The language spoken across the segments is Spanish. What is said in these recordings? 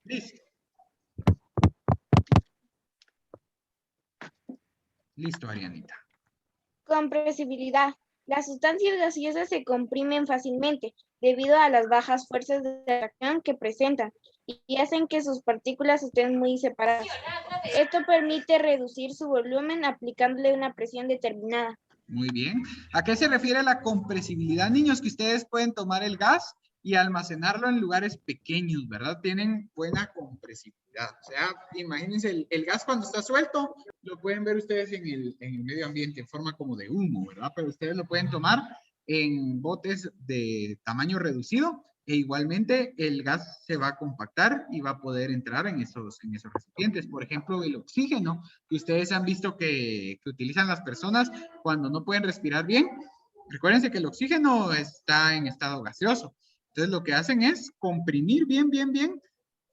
Listo. Listo, Arianita. Compresibilidad. Las sustancias gaseosas se comprimen fácilmente debido a las bajas fuerzas de atracción que presentan y hacen que sus partículas estén muy separadas. Esto permite reducir su volumen aplicándole una presión determinada. Muy bien. ¿A qué se refiere la compresibilidad, niños? Que ustedes pueden tomar el gas y almacenarlo en lugares pequeños, ¿verdad? Tienen buena compresibilidad. O sea, imagínense, el gas cuando está suelto, lo pueden ver ustedes en el medio ambiente en forma como de humo, ¿verdad? Pero ustedes lo pueden tomar en botes de tamaño reducido e igualmente el gas se va a compactar y va a poder entrar en esos recipientes. Por ejemplo, el oxígeno, que ustedes han visto que utilizan las personas cuando no pueden respirar bien. Recuérdense que el oxígeno está en estado gaseoso. Entonces lo que hacen es comprimir bien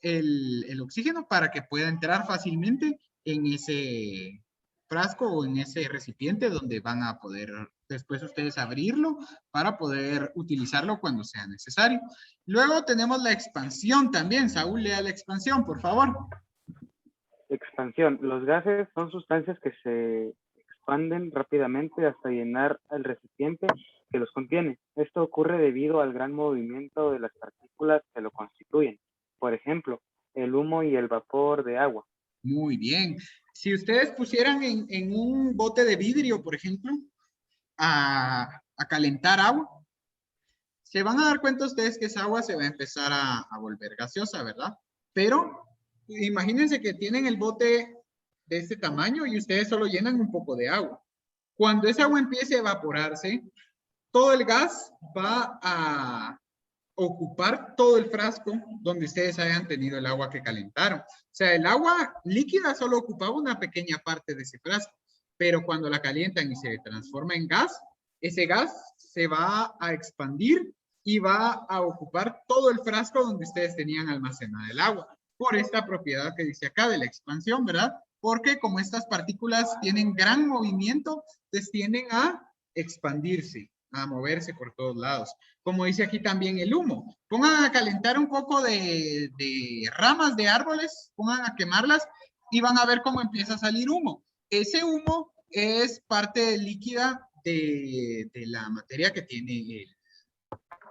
el oxígeno para que pueda entrar fácilmente en ese frasco o en ese recipiente donde van a poder después ustedes abrirlo para poder utilizarlo cuando sea necesario. Luego tenemos la expansión también. Saúl, lea la expansión, por favor. Expansión. Los gases son sustancias que se expanden rápidamente hasta llenar el recipiente que los contiene. Esto ocurre debido al gran movimiento de las partículas que lo constituyen. Por ejemplo, el humo y el vapor de agua. Muy bien. Si ustedes pusieran en un bote de vidrio, por ejemplo, a calentar agua, se van a dar cuenta ustedes que esa agua se va a empezar a volver gaseosa, ¿verdad? Pero imagínense que tienen el bote de este tamaño y ustedes solo llenan un poco de agua. Cuando esa agua empiece a evaporarse, todo el gas va a ocupar todo el frasco donde ustedes hayan tenido el agua que calentaron. O sea, el agua líquida solo ocupaba una pequeña parte de ese frasco, pero cuando la calientan y se transforma en gas, ese gas se va a expandir y va a ocupar todo el frasco donde ustedes tenían almacenada el agua, por esta propiedad que dice acá de la expansión, ¿verdad? Porque como estas partículas tienen gran movimiento, pues tienden a expandirse, a moverse por todos lados. Como dice aquí también el humo. Pongan a calentar un poco de ramas de árboles, pongan a quemarlas y van a ver cómo empieza a salir humo. Ese humo es parte líquida de la materia que tiene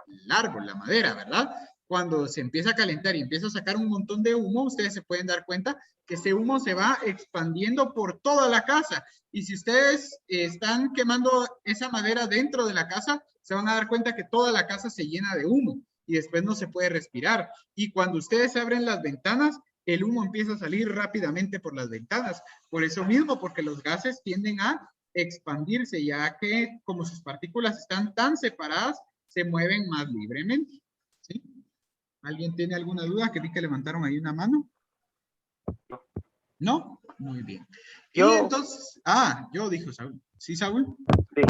el árbol, la madera, ¿verdad? Cuando se empieza a calentar y empieza a sacar un montón de humo, ustedes se pueden dar cuenta que ese humo se va expandiendo por toda la casa. Y si ustedes están quemando esa madera dentro de la casa, se van a dar cuenta que toda la casa se llena de humo y después no se puede respirar. Y cuando ustedes abren las ventanas, el humo empieza a salir rápidamente por las ventanas. Por eso mismo, porque los gases tienden a expandirse, ya que como sus partículas están tan separadas, se mueven más libremente. ¿Sí? ¿Alguien tiene alguna duda? Que vi que levantaron ahí una mano. ¿No? Muy bien. Y entonces, yo dijo Saúl. ¿Sí, Saúl? Sí.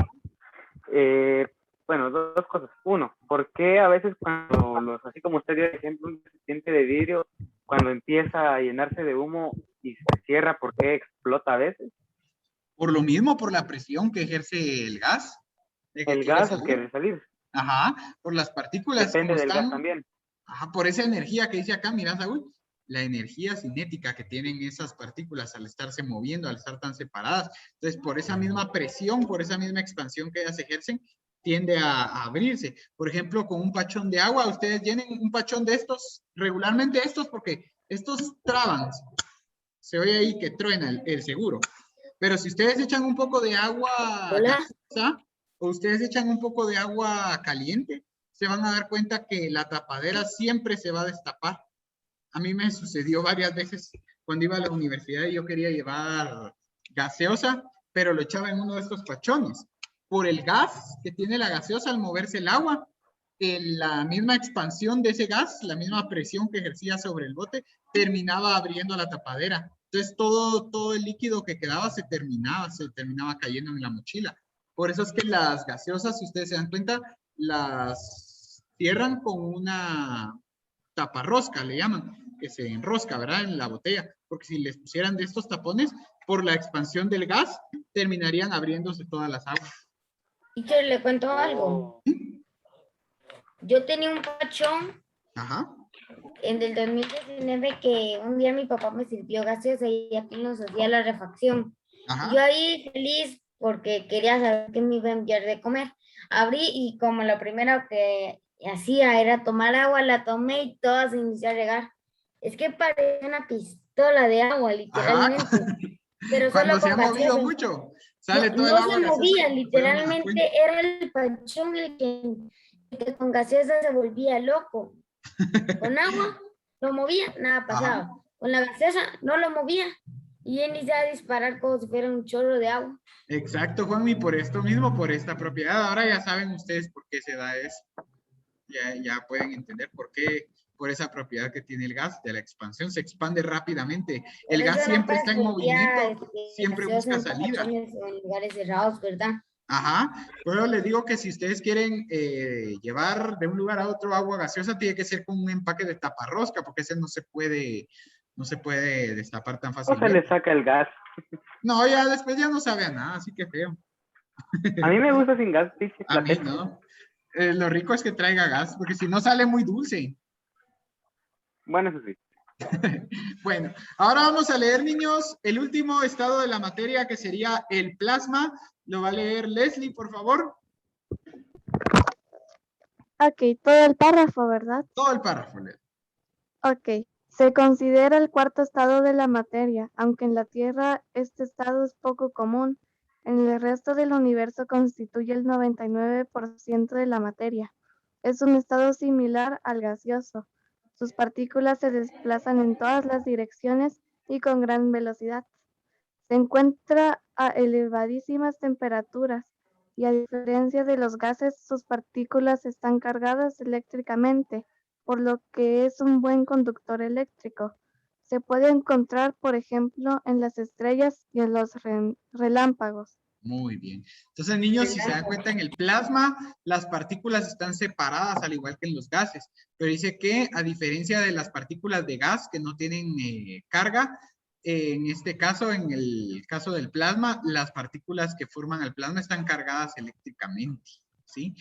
Bueno, dos cosas. Uno, ¿por qué a veces cuando así como usted dio el ejemplo, un recipiente de vidrio, cuando empieza a llenarse de humo y se cierra, ¿por qué explota a veces? Por lo mismo, por la presión que ejerce el gas. El gas al querer salir. Ajá, por las partículas Depende como del gas están. también. Ajá, por esa energía que dice acá, mira, Saúl, la energía cinética que tienen esas partículas al estarse moviendo, al estar tan separadas. Entonces, por esa misma presión, por esa misma expansión que ellas ejercen, tiende a abrirse. Por ejemplo, con un pachón de agua, ustedes llenen un pachón de estos, regularmente estos, porque estos traban. Se oye ahí que truena el seguro. Pero si ustedes echan un poco de agua gaseosa o ustedes echan un poco de agua caliente, se van a dar cuenta que la tapadera siempre se va a destapar. A mí me sucedió varias veces cuando iba a la universidad y yo quería llevar gaseosa, pero lo echaba en uno de estos pachones. Por el gas que tiene la gaseosa al moverse el agua, la misma expansión de ese gas, la misma presión que ejercía sobre el bote, terminaba abriendo la tapadera. Entonces todo el líquido que quedaba se terminaba cayendo en la mochila. Por eso es que las gaseosas, si ustedes se dan cuenta, las cierran con una taparrosca, le llaman, que se enrosca, ¿verdad? En la botella, porque si les pusieran de estos tapones, por la expansión del gas, terminarían abriéndose todas las aguas. Teacher, le cuento algo. Yo tenía un pachón. Ajá. en el 2019 que un día mi papá me sirvió gaseosa y aquí nos hacía la refacción. Ajá. Yo ahí feliz porque quería saber qué me iba a enviar de comer. Abrí y como lo primero que hacía era tomar agua, la tomé y toda se inició a regar. Es que parecía una pistola de agua, Ajá. literalmente, pero Cuando solo se con ha movido gaseosa. mucho, sale No, todo el no agua se gaseosa movía, como si fuera una literalmente fuente. era el panchón el que con gaseosa se volvía loco. Con agua lo movía, nada Ajá. pasaba. Con la gaseosa no lo movía y iniciaba a disparar como si fuera un chorro de agua. Exacto, Juanmi, por esto mismo, por esta propiedad. Ahora ya saben ustedes por qué se da eso. Ya pueden entender por qué, por esa propiedad que tiene el gas de la expansión, se expande rápidamente. Por El eso gas no siempre puedes está en voltear movimiento, siempre gaseosa busca en salida. pachones o en lugares cerrados, ¿verdad? Ajá, pero les digo que si ustedes quieren llevar de un lugar a otro agua gaseosa, tiene que ser con un empaque de taparrosca, porque ese no se puede destapar tan O se le fácilmente. saca el gas. No, ya después ya no sabe a nada, así que feo. A mí me gusta sin gas, sí, sí, A la mí Pepsi. no. Lo rico es que traiga gas, porque si no sale muy dulce. Bueno, eso sí. Bueno, ahora vamos a leer, niños, el último estado de la materia que sería el plasma. Lo va a leer Leslie, por favor. Ok, todo el párrafo, ¿verdad? Todo el párrafo. Ok. Se considera el cuarto estado de la materia, aunque en la Tierra este estado es poco común. En el resto del universo constituye el 99% de la materia. Es un estado similar al gaseoso. Sus partículas se desplazan en todas las direcciones y con gran velocidad. Se encuentra a elevadísimas temperaturas y a diferencia de los gases, sus partículas están cargadas eléctricamente, por lo que es un buen conductor eléctrico. Se puede encontrar, por ejemplo, en las estrellas y en los relámpagos. Muy bien. Entonces, niños, si se dan Relámpago. cuenta, en el plasma las partículas están separadas, al igual que en los gases. Pero dice que, a diferencia de las partículas de gas que no tienen carga, en este caso, en el caso del plasma, las partículas que forman el plasma están cargadas eléctricamente. ¿Sí?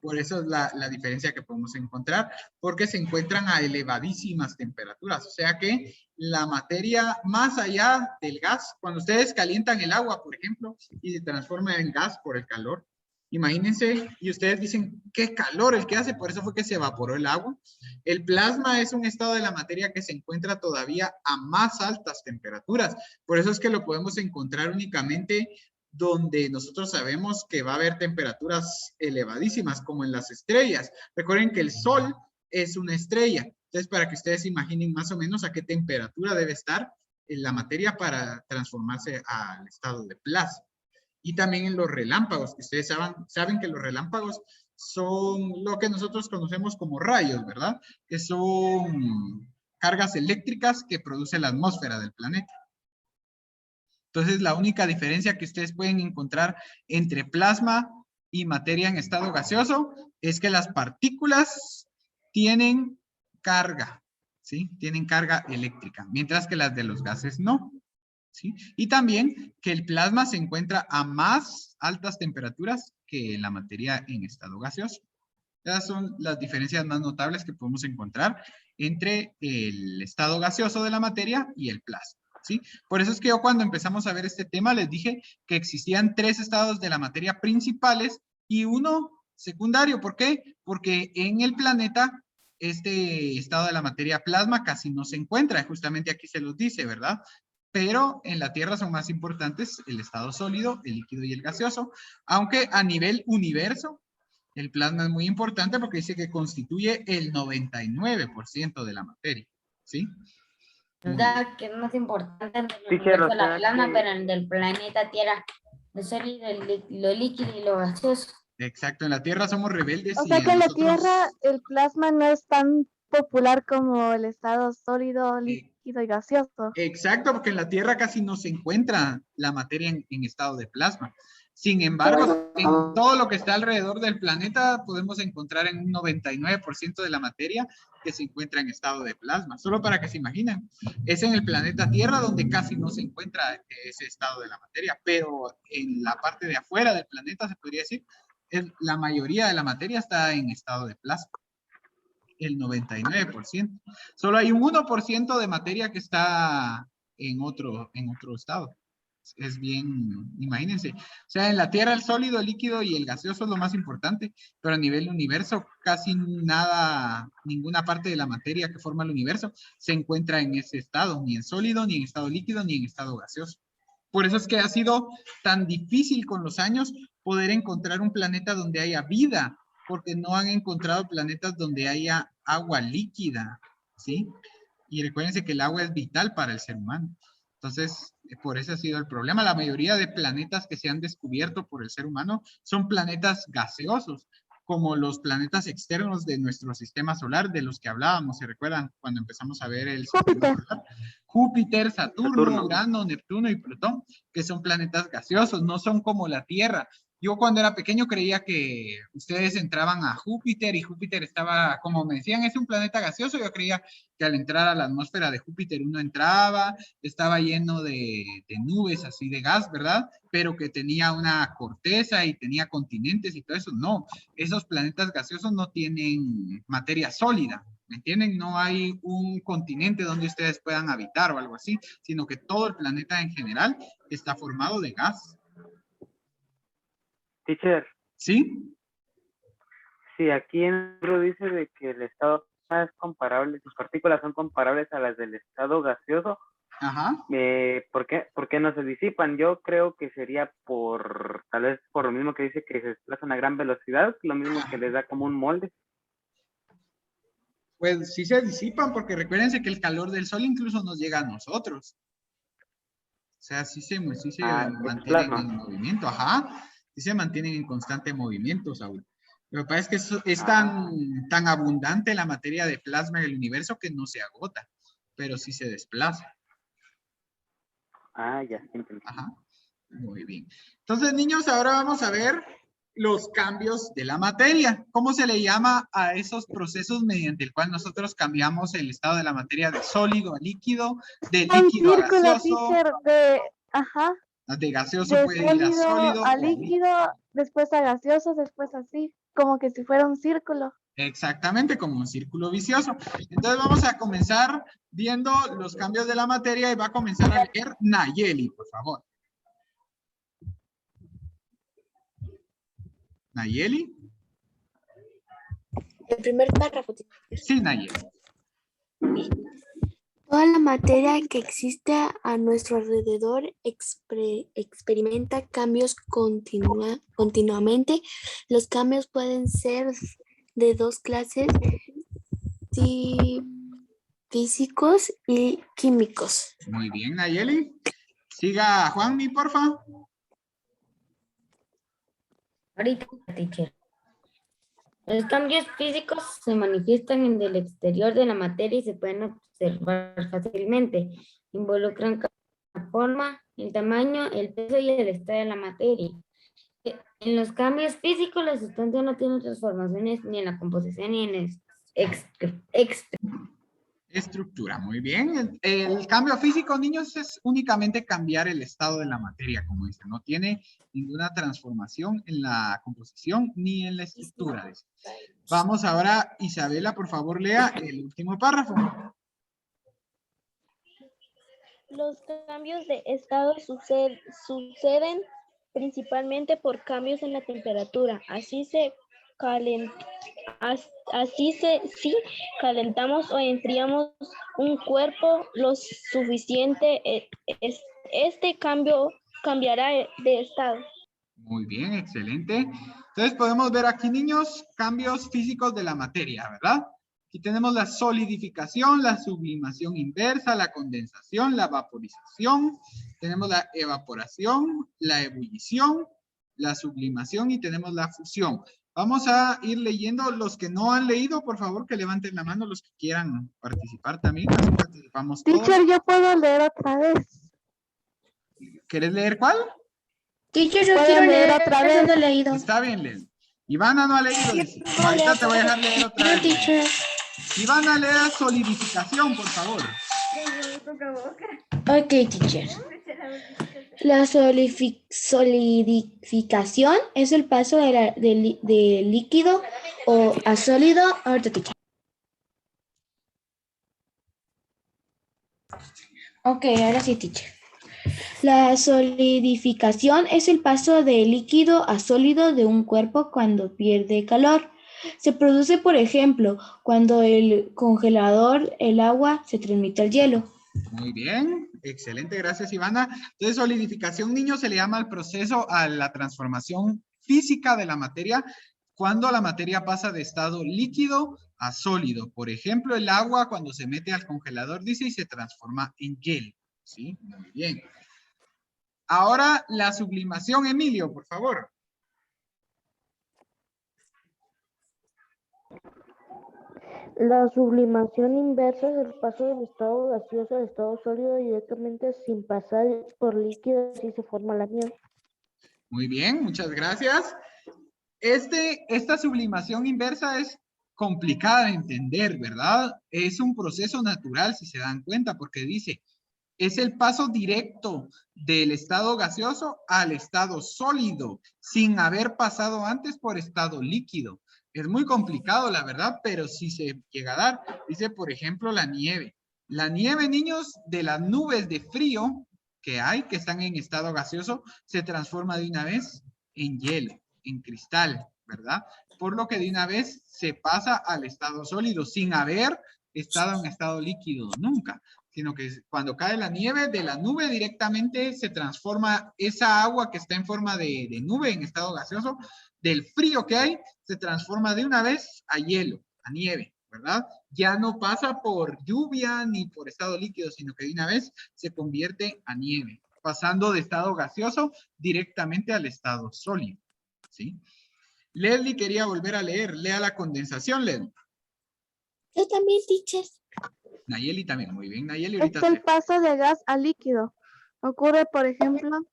Por eso es la diferencia que podemos encontrar, porque se encuentran a elevadísimas temperaturas. O sea que la materia más allá del gas, cuando ustedes calientan el agua, por ejemplo, y se transforma en gas por el calor, imagínense, y ustedes dicen, qué calor el que hace, por eso fue que se evaporó el agua. El plasma es un estado de la materia que se encuentra todavía a más altas temperaturas. Por eso es que lo podemos encontrar únicamente donde nosotros sabemos que va a haber temperaturas elevadísimas, como en las estrellas. Recuerden que el Sol es una estrella. Entonces, para que ustedes imaginen más o menos a qué temperatura debe estar en la materia para transformarse al estado de plasma. Y también en los relámpagos, que ustedes saben que los relámpagos son lo que nosotros conocemos como rayos, ¿verdad? Que son cargas eléctricas que produce la atmósfera del planeta. Entonces, la única diferencia que ustedes pueden encontrar entre plasma y materia en estado gaseoso es que las partículas tienen carga, ¿sí? Tienen carga eléctrica, mientras que las de los gases no, ¿sí? Y también que el plasma se encuentra a más altas temperaturas que la materia en estado gaseoso. Esas son las diferencias más notables que podemos encontrar entre el estado gaseoso de la materia y el plasma. ¿Sí? Por eso es que yo cuando empezamos a ver este tema les dije que existían 3 estados de la materia principales y uno secundario. ¿Por qué? Porque en el planeta este estado de la materia plasma casi no se encuentra. Justamente aquí se los dice, ¿verdad? Pero en la Tierra son más importantes el estado sólido, el líquido y el gaseoso. Aunque a nivel universo, el plasma es muy importante porque dice que constituye el 99% de la materia. ¿Sí? ¿Verdad? Que es más importante en el Teacher, universo o de la sea plana, que, pero en el del planeta Tierra, lo sólido, lo líquido y lo gaseoso. Exacto, en la Tierra somos rebeldes O y sea a que en la nosotros, Tierra el plasma no es tan popular como el estado sólido, eh, líquido y gaseoso. exacto, porque en la Tierra casi no se encuentra la materia en estado de plasma. Sin Pero embargo, en todo lo que está alrededor del planeta podemos encontrar en un 99% de la materia que se encuentra en estado de plasma. Solo para que se imaginen, es en el planeta Tierra donde casi no se encuentra ese estado de la materia, pero en la parte de afuera del planeta se podría decir, la mayoría de la materia está en estado de plasma. el 99%. Solo hay un 1% de materia que está en otro estado. Es bien, imagínense. O sea, en la Tierra el sólido, el líquido y el gaseoso es lo más importante, pero a nivel universo casi nada, ninguna parte de la materia que forma el universo se encuentra en ese estado, ni en sólido, ni en estado líquido, ni en estado gaseoso. Por eso es que ha sido tan difícil con los años poder encontrar un planeta donde haya vida, porque no han encontrado planetas donde haya agua líquida, ¿sí? Y recuérdense que el agua es vital para el ser humano. Entonces, por eso ha sido el problema. La mayoría de planetas que se han descubierto por el ser humano son planetas gaseosos, como los planetas externos de nuestro sistema solar, de los que hablábamos, ¿se recuerdan? Cuando empezamos a ver el sistema solar. Júpiter, Saturno, Urano, Neptuno y Plutón, que son planetas gaseosos, no son como la Tierra. Yo cuando era pequeño creía que ustedes entraban a Júpiter y Júpiter estaba, como me decían, es un planeta gaseoso. Yo creía que al entrar a la atmósfera de Júpiter uno entraba, estaba lleno de nubes así de gas, ¿verdad? Pero que tenía una corteza y tenía continentes y todo eso. No, esos planetas gaseosos no tienen materia sólida, ¿me entienden? No hay un continente donde ustedes puedan habitar o algo así, sino que todo el planeta en general está formado de gas. Teacher. ¿Sí? Sí, aquí en el libro dice de que el estado es comparable, sus partículas son comparables a las del estado gaseoso. Ajá. ¿Por qué no se disipan? Yo creo que sería tal vez por lo mismo que dice que se desplazan a gran velocidad, lo mismo que les da como un molde. Pues sí se disipan, porque recuérdense que el calor del sol incluso nos llega a nosotros. O sea, sí se mantienen en movimiento, ajá. Sí se mantienen en constante movimiento, Saúl. Lo que pasa es que es tan abundante la materia de plasma en el universo que no se agota, pero sí se desplaza. Ya, entendí. Ajá. Muy bien. Entonces, niños, ahora vamos a ver los cambios de la materia. ¿Cómo se le llama a esos procesos mediante el cual nosotros cambiamos el estado de la materia de sólido a líquido, de líquido a gaseoso? Ajá. De gaseoso De puede ir a sólido a líquido, después a gaseoso, después así, como que si fuera un círculo. Exactamente, como un círculo vicioso. Entonces vamos a comenzar viendo los cambios de la materia y va a comenzar a leer Nayeli, por favor. Nayeli. El primer párrafo. Sí, Nayeli. Toda la materia que existe a nuestro alrededor experimenta cambios continuamente. Los cambios pueden ser de dos clases, físicos y químicos. Muy bien, Nayeli. Siga Juanmi, porfa. Ahorita, teacher. Los cambios físicos se manifiestan en el exterior de la materia y se pueden observar fácilmente. Involucran la forma, el tamaño, el peso y el estado de la materia. En los cambios físicos, la sustancia no tiene transformaciones ni en la composición ni en Estructura, muy bien. El cambio físico, niños, es únicamente cambiar el estado de la materia, como dice. No tiene ninguna transformación en la composición ni en la estructura. Vamos ahora, Isabela, por favor, lea el último párrafo. Los cambios de estado suceden principalmente por cambios en la temperatura. Si calentamos o enfriamos un cuerpo lo suficiente, este cambio cambiará de estado. Muy bien, excelente. Entonces podemos ver aquí, niños, cambios físicos de la materia, ¿verdad? Aquí tenemos la solidificación, la sublimación inversa, la condensación, la vaporización. Tenemos la evaporación, la ebullición, la sublimación y tenemos la fusión. Vamos a ir leyendo. Los que no han leído, por favor, que levanten la mano los que quieran participar también. Así participamos todos. Teacher, yo puedo leer otra vez. ¿Quieres leer cuál? Teacher, yo quiero leer otra vez. No he leído. Está bien, Len. Ivana no ha leído. Dice. Ahorita te voy a dejar leer otra vez. Teacher. Ivana, lea solidificación, por favor. Ok, teacher. La solidificación es el paso de líquido o a sólido. Ahorita, teacher. Ok, ahora sí, teacher. La solidificación es el paso de líquido a sólido de un cuerpo cuando pierde calor. Se produce, por ejemplo, cuando el congelador, el agua, se transmite al hielo. Muy bien, excelente, gracias Ivana. Entonces, solidificación, niños, se le llama al proceso, a la transformación física de la materia, cuando la materia pasa de estado líquido a sólido. Por ejemplo, el agua cuando se mete al congelador, dice, y se transforma en hielo. ¿Sí? Muy bien. Ahora, la sublimación, Emilio, por favor. La sublimación inversa es el paso del estado gaseoso al estado sólido directamente sin pasar por líquido, así se forma la miel. Muy bien, muchas gracias. Esta sublimación inversa es complicada de entender, ¿verdad? Es un proceso natural, si se dan cuenta, porque dice, es el paso directo del estado gaseoso al estado sólido, sin haber pasado antes por estado líquido. Es muy complicado, la verdad, pero sí se llega a dar. Dice, por ejemplo, la nieve. La nieve, niños, de las nubes de frío que hay, que están en estado gaseoso, se transforma de una vez en hielo, en cristal, ¿verdad? Por lo que de una vez se pasa al estado sólido, sin haber estado en estado líquido nunca, sino que cuando cae la nieve de la nube directamente se transforma esa agua que está en forma de nube en estado gaseoso, del frío que hay, se transforma de una vez a hielo, a nieve, ¿verdad? Ya no pasa por lluvia ni por estado líquido, sino que de una vez se convierte a nieve, pasando de estado gaseoso directamente al estado sólido, ¿sí? Leslie quería volver a leer, lea la condensación, Leslie. Yo también, teacher. Nayeli también, muy bien, Nayeli, Es ahorita el se... paso de gas a líquido. Ocurre, por ejemplo,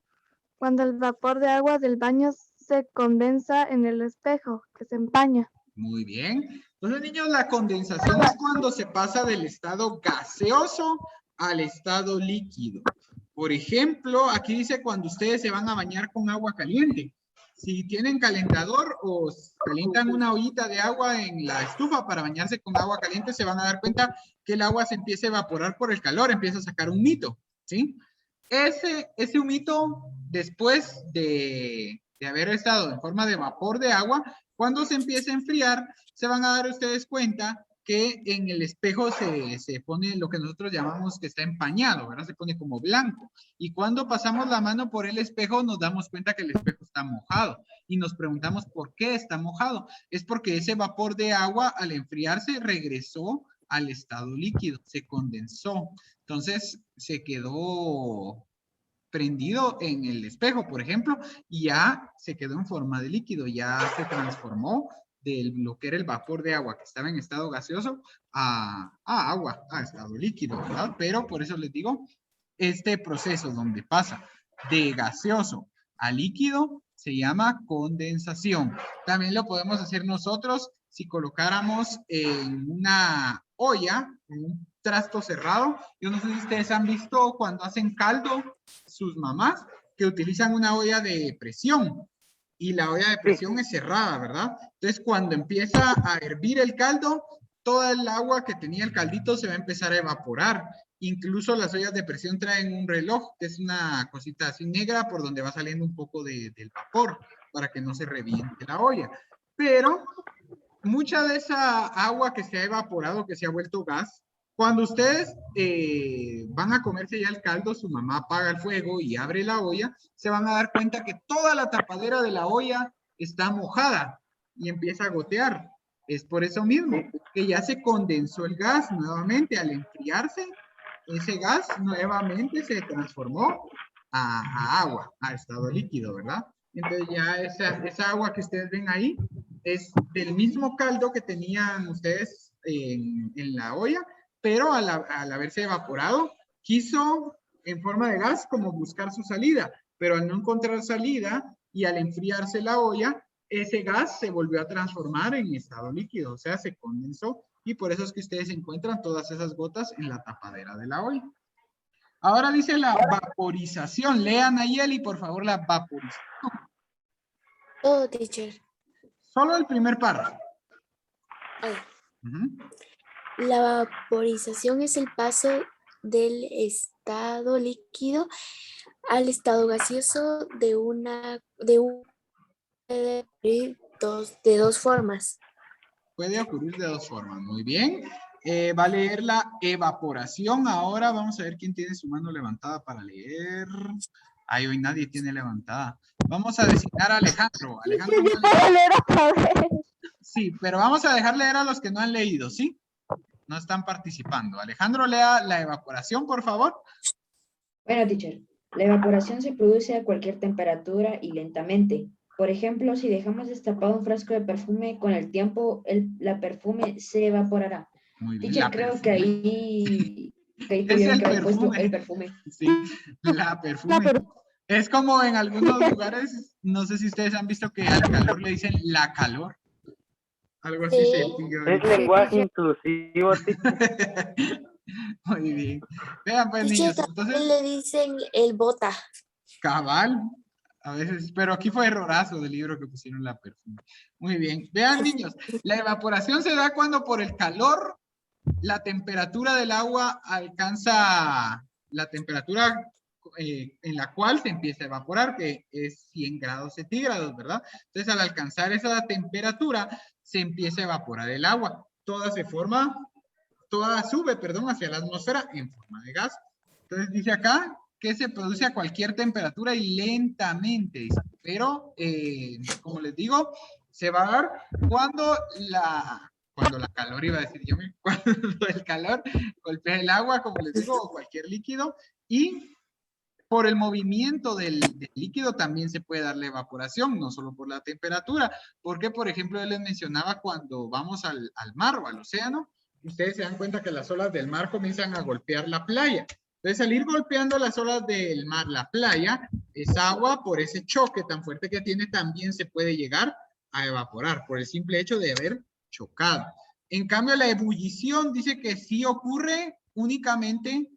cuando el vapor de agua del baño se condensa en el espejo, que se empaña. Muy bien. Entonces, niños, la condensación es cuando se pasa del estado gaseoso al estado líquido. Por ejemplo, aquí dice cuando ustedes se van a bañar con agua caliente. Si tienen calentador o calientan una ollita de agua en la estufa para bañarse con agua caliente, se van a dar cuenta que el agua se empieza a evaporar por el calor, empieza a sacar un humito, ¿sí? Ese humito, después de haber estado en forma de vapor de agua, cuando se empiece a enfriar, se van a dar ustedes cuenta que en el espejo se pone lo que nosotros llamamos que está empañado, ¿verdad? Se pone como blanco. Y cuando pasamos la mano por el espejo, nos damos cuenta que el espejo está mojado. Y nos preguntamos por qué está mojado. Es porque ese vapor de agua, al enfriarse, regresó al estado líquido, se condensó. Entonces, se quedó prendido en el espejo, por ejemplo, y ya se quedó en forma de líquido, ya se transformó de lo que era el vapor de agua que estaba en estado gaseoso a agua, a estado líquido, ¿verdad? Pero por eso les digo, este proceso donde pasa de gaseoso a líquido se llama condensación. También lo podemos hacer nosotros si colocáramos en una olla, en un trasto cerrado. Yo no sé si ustedes han visto cuando hacen caldo sus mamás que utilizan una olla de presión y la olla de presión es cerrada, ¿verdad? Entonces cuando empieza a hervir el caldo, toda el agua que tenía el caldito se va a empezar a evaporar. Incluso las ollas de presión traen un reloj, que es una cosita así negra por donde va saliendo un poco del vapor para que no se reviente la olla. Pero mucha de esa agua que se ha evaporado, que se ha vuelto gas, cuando ustedes van a comerse ya el caldo, su mamá apaga el fuego y abre la olla, se van a dar cuenta que toda la tapadera de la olla está mojada y empieza a gotear. Es por eso mismo que ya se condensó el gas nuevamente al enfriarse. Ese gas nuevamente se transformó a agua, a estado líquido, ¿verdad? Entonces ya esa agua que ustedes ven ahí es del mismo caldo que tenían ustedes en la olla, pero al haberse evaporado, quiso en forma de gas como buscar su salida, pero al no encontrar salida y al enfriarse la olla, ese gas se volvió a transformar en estado líquido, o sea, se condensó y por eso es que ustedes encuentran todas esas gotas en la tapadera de la olla. Ahora dice la vaporización. Lean Nayeli, por favor, la vaporización. Todo, teacher. Solo el primer párrafo. La vaporización es el paso del estado líquido al estado gaseoso de dos formas. Puede ocurrir de dos formas. Muy bien. Va a leer la evaporación. Ahora vamos a ver quién tiene su mano levantada para leer. Ay, hoy nadie tiene levantada. Vamos a designar a Alejandro. Alejandro no ha leído. leer otra vez. Sí, pero vamos a dejar leer a los que no han leído, ¿sí? No están participando. Alejandro, lea la evaporación, por favor. Bueno, teacher, la evaporación se produce a cualquier temperatura y lentamente. Por ejemplo, si dejamos destapado un frasco de perfume, con el tiempo la perfume se evaporará. Muy bien. Teacher, la creo perfume. que ahí Es tuvieron el que haber puesto perfume. el perfume. Sí, la perfume. Es como en algunos lugares, no sé si ustedes han visto que al calor le dicen la calor. Algo así Sí. sencillo. Es lenguaje inclusivo, teacher. Muy bien. Vean pues, Teacher, niños, también entonces, le dicen el bota. cabal, a veces, pero aquí fue errorazo del libro que pusieron la perfume. Muy bien. Vean, niños, la evaporación se da cuando por el calor la temperatura del agua alcanza la temperatura en la cual se empieza a evaporar, que es 100 grados centígrados, ¿verdad? Entonces, al alcanzar esa temperatura, se empieza a evaporar el agua. Toda sube, perdón, hacia la atmósfera en forma de gas. Entonces, dice acá que se produce a cualquier temperatura y lentamente, dice. Pero, como les digo, se va a dar cuando la calor, iba a decir yo, cuando el calor golpea el agua, como les digo, o cualquier líquido, y por el movimiento del líquido también se puede dar la evaporación, no solo por la temperatura, porque, por ejemplo, él les mencionaba cuando vamos al mar o al océano, ustedes se dan cuenta que las olas del mar comienzan a golpear la playa. Entonces, al ir golpeando las olas del mar, la playa, esa agua, por ese choque tan fuerte que tiene, también se puede llegar a evaporar, por el simple hecho de haber chocado. En cambio, la ebullición dice que sí ocurre únicamente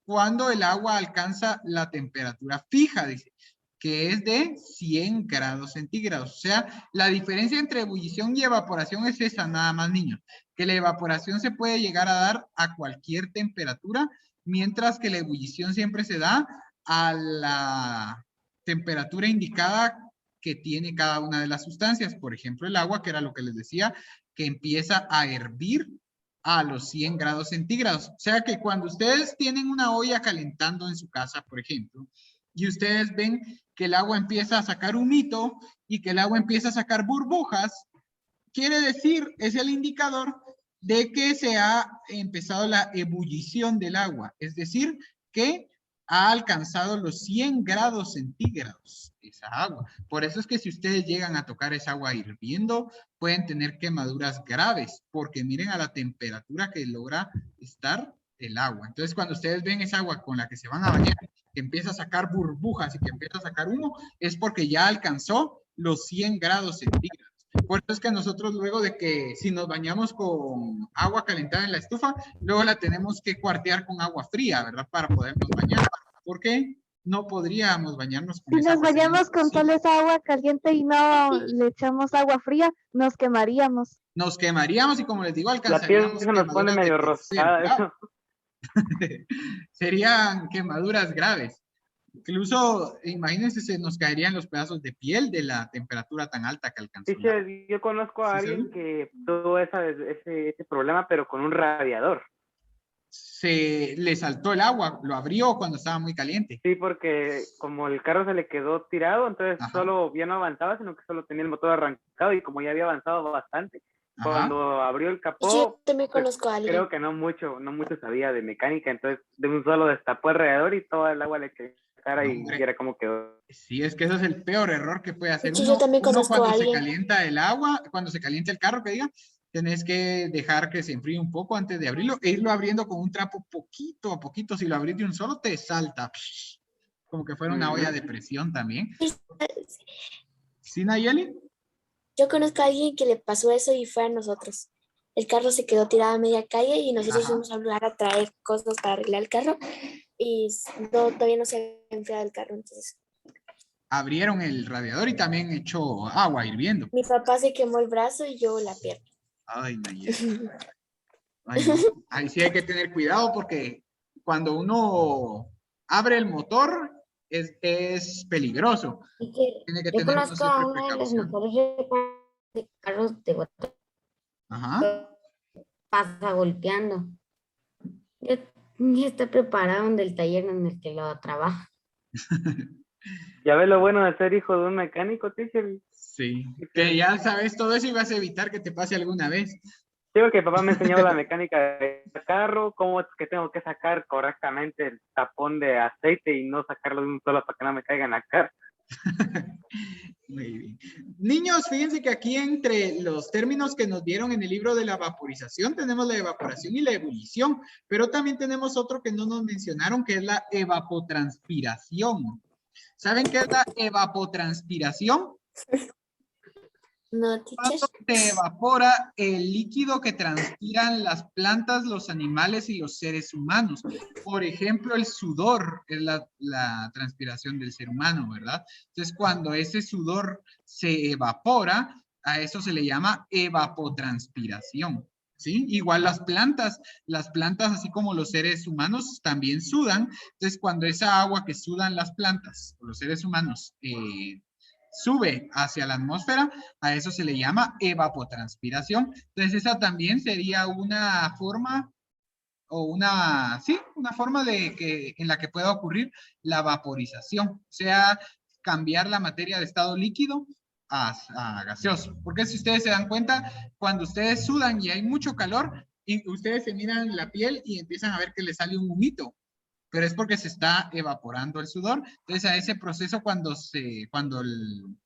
cuando el agua alcanza la temperatura fija, dice, que es de 100 grados centígrados. O sea, la diferencia entre ebullición y evaporación es esa, nada más, niños, que la evaporación se puede llegar a dar a cualquier temperatura, mientras que la ebullición siempre se da a la temperatura indicada que tiene cada una de las sustancias. Por ejemplo, el agua, que era lo que les decía, que empieza a hervir a los 100 grados centígrados. O sea que cuando ustedes tienen una olla calentando en su casa, por ejemplo, y ustedes ven que el agua empieza a sacar humito y que el agua empieza a sacar burbujas, quiere decir, es el indicador de que se ha empezado la ebullición del agua. Es decir, que ha alcanzado los 100 grados centígrados esa agua. Por eso es que si ustedes llegan a tocar esa agua hirviendo, pueden tener quemaduras graves, porque miren a la temperatura que logra estar el agua. Entonces, cuando ustedes ven esa agua con la que se van a bañar, que empieza a sacar burbujas y que empieza a sacar humo, es porque ya alcanzó los 100 grados centígrados. Por eso es que nosotros luego de que si nos bañamos con agua calentada en la estufa, luego la tenemos que cuartear con agua fría, ¿verdad? Para podernos bañar. ¿Por qué? No podríamos bañarnos con Si esa nos agua bañamos con solo esa agua caliente y no le echamos agua fría, nos quemaríamos. Nos quemaríamos y, como les digo, La piel alcanzaríamos se nos pone quemaduras de medio tercer rosada. grado. Serían quemaduras graves. Incluso, imagínense, se nos caerían los pedazos de piel de la temperatura tan alta que alcanzó. Teacher, yo conozco a ¿Sí alguien que tuvo ese problema, pero con un radiador. Se le saltó el agua, lo abrió cuando estaba muy caliente. Sí, porque como el carro se le quedó tirado, entonces Ajá. solo ya no avanzaba, sino que solo tenía el motor arrancado, y como ya había avanzado bastante, Ajá. cuando abrió el capó, Yo también pues, conozco a alguien. creo que no mucho sabía de mecánica, entonces de un solo destapó el radiador y toda el agua le cayó en la cara y Hombre. era como quedó. Sí, es que eso es el peor error que puede hacer Sí, uno. yo también Uno conozco a cuando se alguien. calienta el agua, cuando se calienta el carro, que diga, tenés que dejar que se enfríe un poco antes de abrirlo e irlo abriendo con un trapo poquito a poquito. Si lo abrís de un solo, te salta. Como que fuera una olla de presión también. ¿Sí, Nayeli? Yo conozco a alguien que le pasó eso y fue a nosotros. El carro se quedó tirado a media calle y nosotros Ajá. fuimos a un lugar a traer cosas para arreglar el carro y todavía no se había enfriado el carro. Entonces, Abrieron el radiador y también echó agua hirviendo. mi papá se quemó el brazo y yo la pierna. Ay, Nayeli. Ay, no. Ahí sí hay que tener cuidado porque cuando uno abre el motor, es peligroso. Y que Tiene que yo tener uno conozco siempre a uno de los precaución. mejores reparadores de carros de Guatemala. Ajá. Pasa golpeando. Ya está preparado en el taller en el que lo trabaja. Ya ves lo bueno de ser hijo de un mecánico, teacher. Sí, que ya sabes todo eso y vas a evitar que te pase alguna vez. Digo que papá me enseñó la mecánica del carro, cómo es que tengo que sacar correctamente el tapón de aceite y no sacarlo de un solo para que no me caiga en la cara. Muy bien. Niños, fíjense que aquí entre los términos que nos dieron en el libro de la vaporización tenemos la evaporación y la ebullición, pero también tenemos otro que no nos mencionaron, que es la evapotranspiración. ¿Saben qué es la evapotranspiración? No, teacher. Cuando se evapora el líquido que transpiran las plantas, los animales y los seres humanos. Por ejemplo, el sudor es la transpiración del ser humano, ¿verdad? Entonces, cuando ese sudor se evapora, a eso se le llama evapotranspiración. ¿Sí? Igual las plantas, así como los seres humanos, también sudan. Entonces, cuando esa agua que sudan las plantas o los seres humanos sube hacia la atmósfera, a eso se le llama evapotranspiración. Entonces, esa también sería una forma una forma en la que pueda ocurrir la vaporización, o sea, cambiar la materia de estado líquido a gaseoso. Porque si ustedes se dan cuenta, cuando ustedes sudan y hay mucho calor, y ustedes se miran la piel y empiezan a ver que les sale un humito, pero es porque se está evaporando el sudor. Entonces, a ese proceso, cuando el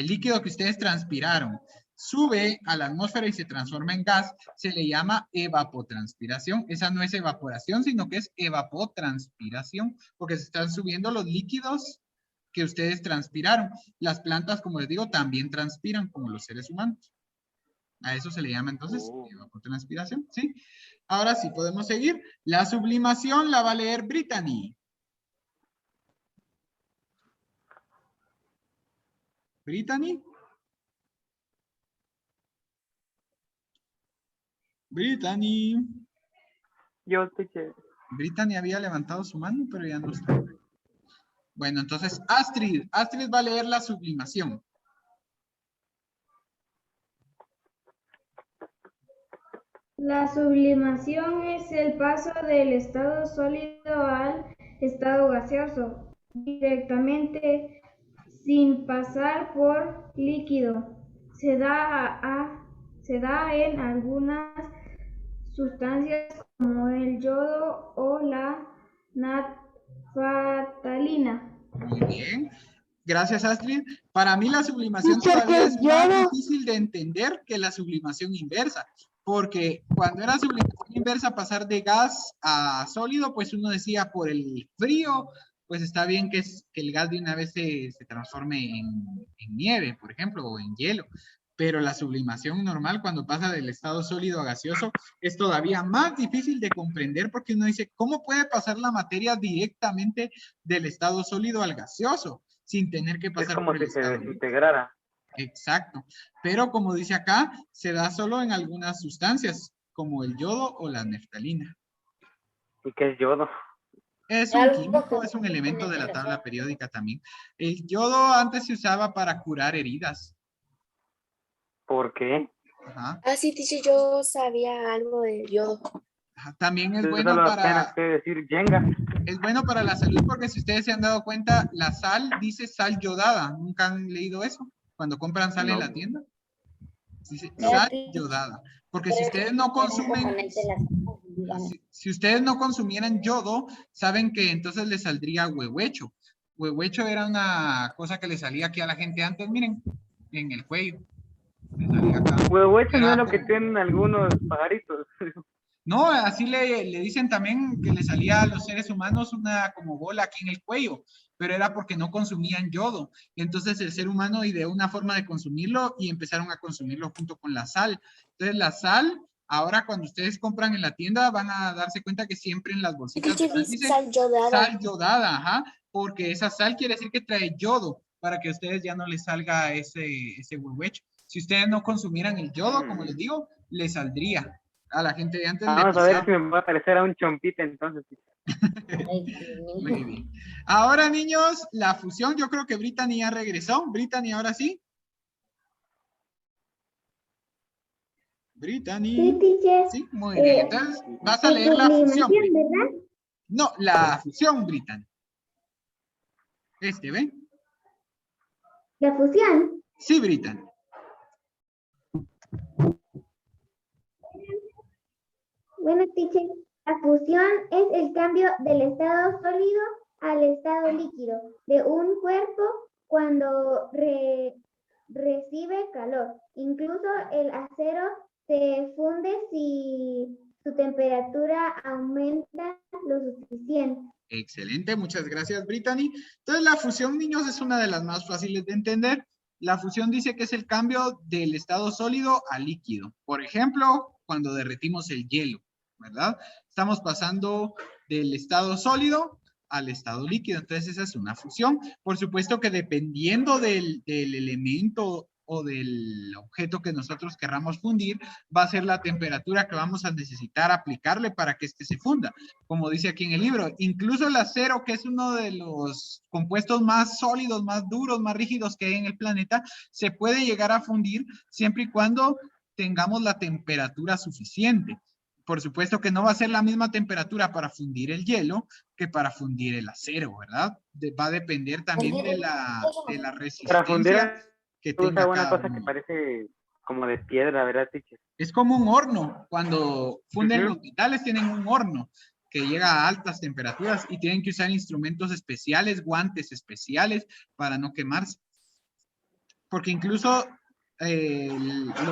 líquido que ustedes transpiraron sube a la atmósfera y se transforma en gas, se le llama evapotranspiración. Esa no es evaporación, sino que es evapotranspiración, porque se están subiendo los líquidos que ustedes transpiraron. Las plantas, como les digo, también transpiran, como los seres humanos. A eso se le llama entonces evapotranspiración, ¿sí? Ahora sí, podemos seguir. La sublimación la va a leer Brittany. Brittany. Brittany. Yo, teacher. Brittany había levantado su mano, pero ya no está. Bueno, entonces Astrid. Astrid va a leer la sublimación. La sublimación es el paso del estado sólido al estado gaseoso, directamente, sin pasar por líquido. Se da en algunas sustancias como el yodo o la naftalina. Muy bien. Gracias, Astrid. Para mí la sublimación Teacher, todavía ¿qué es es más yodo? difícil de entender que la sublimación inversa. Porque cuando era sublimación inversa, pasar de gas a sólido, pues uno decía por el frío, pues está bien que el gas de una vez se transforme en nieve, por ejemplo, o en hielo. Pero la sublimación normal, cuando pasa del estado sólido a gaseoso, es todavía más difícil de comprender porque uno dice, ¿cómo puede pasar la materia directamente del estado sólido al gaseoso sin tener que Es pasar como por el si se estado? desintegrara. Exacto. Pero como dice acá, se da solo en algunas sustancias, como el yodo o la neftalina. ¿Y qué es yodo? Es un químico, es un elemento de la tabla periódica también. El yodo antes se usaba para curar heridas. ¿Por qué? Ajá. Ah, sí, teacher, yo sabía algo de yodo. Ajá. También es Eso bueno solo apenas que decir yenga. Es bueno para la salud porque si ustedes se han dado cuenta, la sal dice sal yodada. ¿Nunca han leído eso? Cuando compran sal en la tienda. Dice sal yodada. Porque si ustedes no consumen, si ustedes no consumieran yodo, saben que entonces les saldría huehuecho. Huehuecho era una cosa que le salía aquí a la gente antes, miren, en el cuello. Le salía acá. Huehuecho no Era es lo que como- tienen algunos pajaritos. No, así le dicen también que le salía a los seres humanos una como bola aquí en el cuello, pero era porque no consumían yodo. Entonces el ser humano ideó una forma de consumirlo y empezaron a consumirlo junto con la sal. Entonces la sal, ahora cuando ustedes compran en la tienda van a darse cuenta que siempre en las bolsitas Teacher, detrás dice dice sal yodada. sal yodada, ajá, porque esa sal quiere decir que trae yodo para que a ustedes ya no les salga ese huehuecho. Si ustedes no consumieran el yodo, como les digo, les saldría. A la gente de antes le Vamos a ver pasaba. si me va a parecer a un chompita entonces. Ay, Dios mío. Muy bien. Ahora, niños, la fusión, yo creo que Brittany ya regresó. Brittany, ahora sí. Brittany. Sí, teacher. Sí, muy bien. Entonces, vas a leer la fusión. ¿Verdad? No, la fusión, Brittany. ¿Ven? La fusión. Sí, Brittany. Bueno, teacher, la fusión es el cambio del estado sólido al estado líquido de un cuerpo cuando recibe calor. Incluso el acero se funde si su temperatura aumenta lo suficiente. Excelente, muchas gracias, Brittany. Entonces, la fusión, niños, es una de las más fáciles de entender. La fusión dice que es el cambio del estado sólido a líquido. Por ejemplo, cuando derretimos el hielo, ¿verdad? Estamos pasando del estado sólido al estado líquido. Entonces, esa es una fusión. Por supuesto que dependiendo del elemento o del objeto que nosotros querramos fundir, va a ser la temperatura que vamos a necesitar aplicarle para que este se funda. Como dice aquí en el libro, incluso el acero, que es uno de los compuestos más sólidos, más duros, más rígidos que hay en el planeta, se puede llegar a fundir siempre y cuando tengamos la temperatura suficiente. Por supuesto que no va a ser la misma temperatura para fundir el hielo que para fundir el acero, ¿verdad? Va a depender también de la Para fundir resistencia que tenga usa una cada cosa que uno. parece como de piedra, ¿verdad, teacher? Es como un horno. Cuando funden Ujú. los metales tienen un horno que llega a altas temperaturas y tienen que usar instrumentos especiales, guantes especiales para no quemarse. Porque incluso los